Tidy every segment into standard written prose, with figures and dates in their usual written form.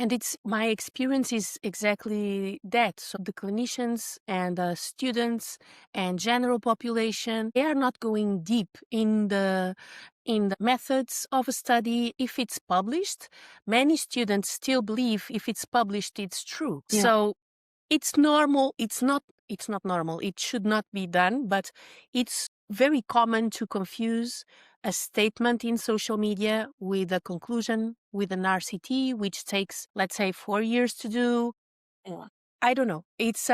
And it's my experience is exactly that. So the clinicians and the students and general population, they are not going deep in the methods of a study. If it's published, many students still believe if it's published, it's true. Yeah. So it's normal. It's not normal. It should not be done, but it's very common to confuse a statement in social media with a conclusion with an RCT, which takes, let's say, 4 years to do. Yeah. I don't know. It's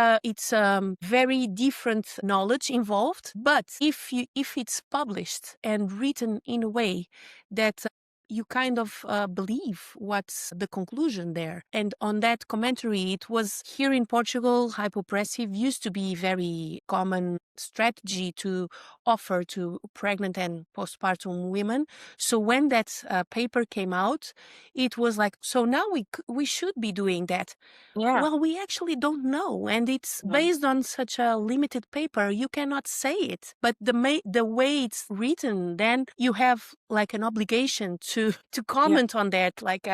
very different knowledge involved. But if it's published and written in a way that you kind of believe what's the conclusion there. And on that commentary, it was here in Portugal, hypopressive used to be very common strategy to offer to pregnant and postpartum women. So when that paper came out, it was like, so now we should be doing that. Yeah. Well, we actually don't know, and it's No. based on such a limited paper. You cannot say it, but the way it's written, then you have like an obligation to comment on that. Like,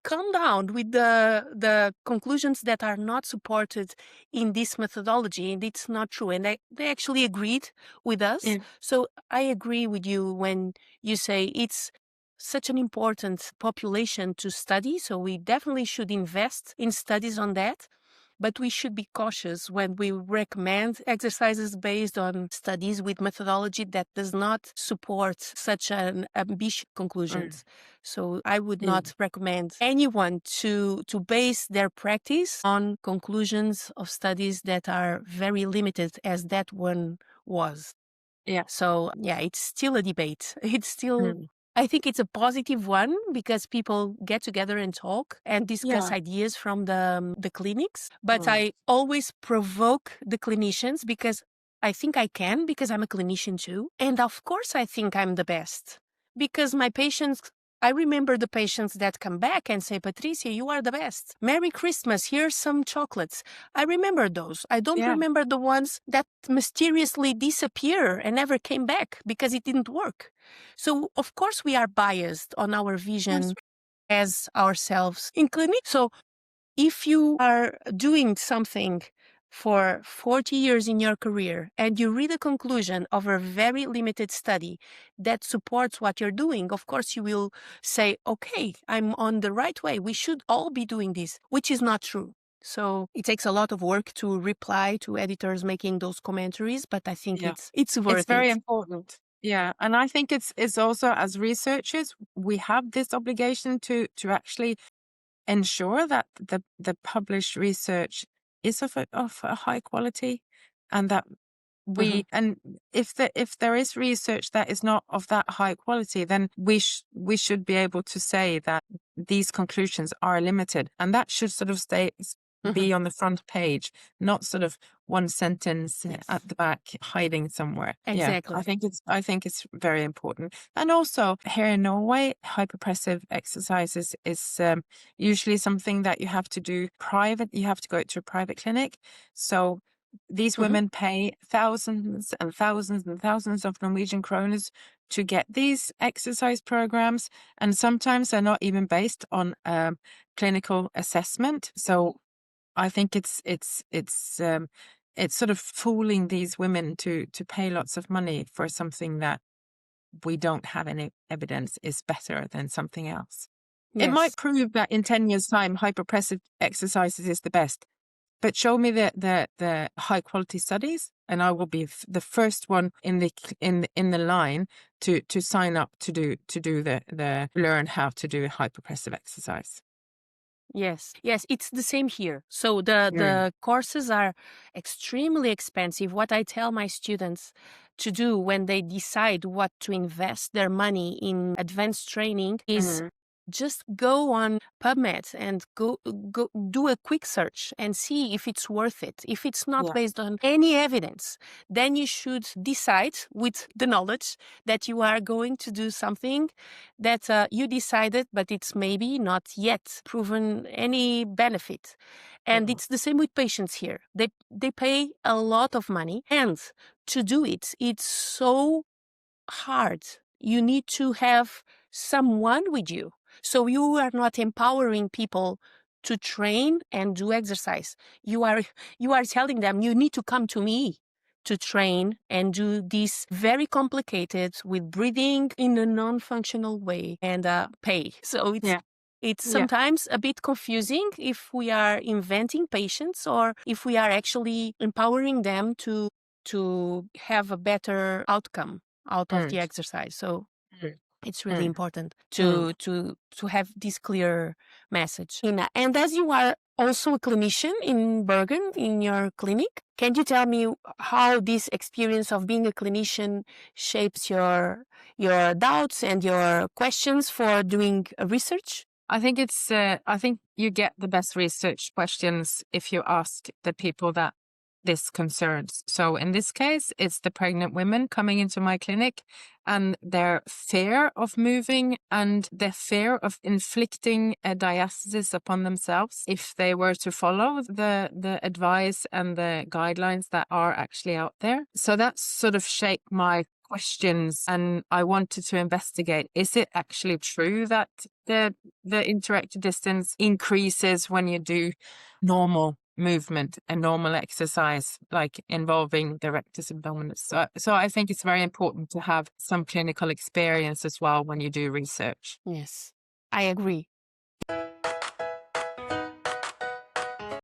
calm down with the conclusions that are not supported in this methodology, and it's not true. And they actually agreed with us. Yeah. So I agree with you when you say it's such an important population to study. So we definitely should invest in studies on that. But we should be cautious when we recommend exercises based on studies with methodology that does not support such an ambitious conclusions. So I would Yeah. not recommend anyone to base their practice on conclusions of studies that are very limited, as that one was. Yeah. So yeah, it's still a debate. It's still, Mm. I think it's a positive one because people get together and talk and discuss Yeah. ideas from the clinics. But Mm. I always provoke the clinicians because I think I can, because I'm a clinician too. And of course I think I'm the best because my patients, I remember the patients that come back and say, Patrícia, you are the best. Merry Christmas. Here's some chocolates. I remember those. I don't Yeah. remember the ones that mysteriously disappear and never came back because it didn't work. So, of course, we are biased on our vision as ourselves in clinic. So, if you are doing something for 40 years in your career and you read a conclusion of a very limited study that supports what you're doing, of course you will say, okay, I'm on the right way. We should all be doing this, which is not true. So it takes a lot of work to reply to editors making those commentaries, but I think Yeah. it's worth It's very it. important. Yeah. And I think it's also, as researchers, we have this obligation to actually ensure that the published research is of a high quality, and that Mhm. and if there is research that is not of that high quality, then we should be able to say that these conclusions are limited, and that should sort of be Mhm. on the front page, not sort of one sentence Yes, at the back hiding somewhere. Yeah, exactly. I think it's very important. And also here in Norway, hyperpressive exercises is usually something that you have to do private. You have to go to a private clinic. So these Mhm. women pay thousands and thousands and thousands of Norwegian kroners to get these exercise programs, and sometimes they're not even based on clinical assessment. So I think it's sort of fooling these women to pay lots of money for something that we don't have any evidence is better than something else. It might Yes. prove that in 10 years' time, hyperpressive exercises is the best, but show me the high quality studies, and I will be the first one in the line to sign up to do the learn how to do hyperpressive exercise. Yes, yes, it's the same here. So the courses are extremely expensive. What I tell my students to do when they decide what to invest their money in advanced training is Mm. just go on PubMed and go do a quick search and see if it's worth it. If it's not Yeah. based on any evidence, then you should decide with the knowledge that you are going to do something that you decided, but it's maybe not yet proven any benefit. And it's the same with patients here. They pay a lot of money, and to do it, it's so hard. You need to have someone with you. So you are not empowering people to train and do exercise. You are telling them you need to come to me to train and do this very complicated with breathing in a non-functional way and pay. So it's sometimes a bit confusing if we are inventing patients or if we are actually empowering them to have a better outcome out of the exercise. So it's really important to have this clear message. Nina, and as you are also a clinician in Bergen, in your clinic, can you tell me how this experience of being a clinician shapes your doubts and your questions for doing research? I think it's. I think you get the best research questions if you ask the people that this concerns. So in this case, it's the pregnant women coming into my clinic and their fear of moving and the fear of inflicting a diastasis upon themselves if they were to follow the advice and the guidelines that are actually out there. So that sort of shaped my questions, and I wanted to investigate, is it actually true that the interrectal distance increases when you do normal movement and normal exercise, like involving the rectus abdominis? So I think it's very important to have some clinical experience as well when you do research. Yes, I agree.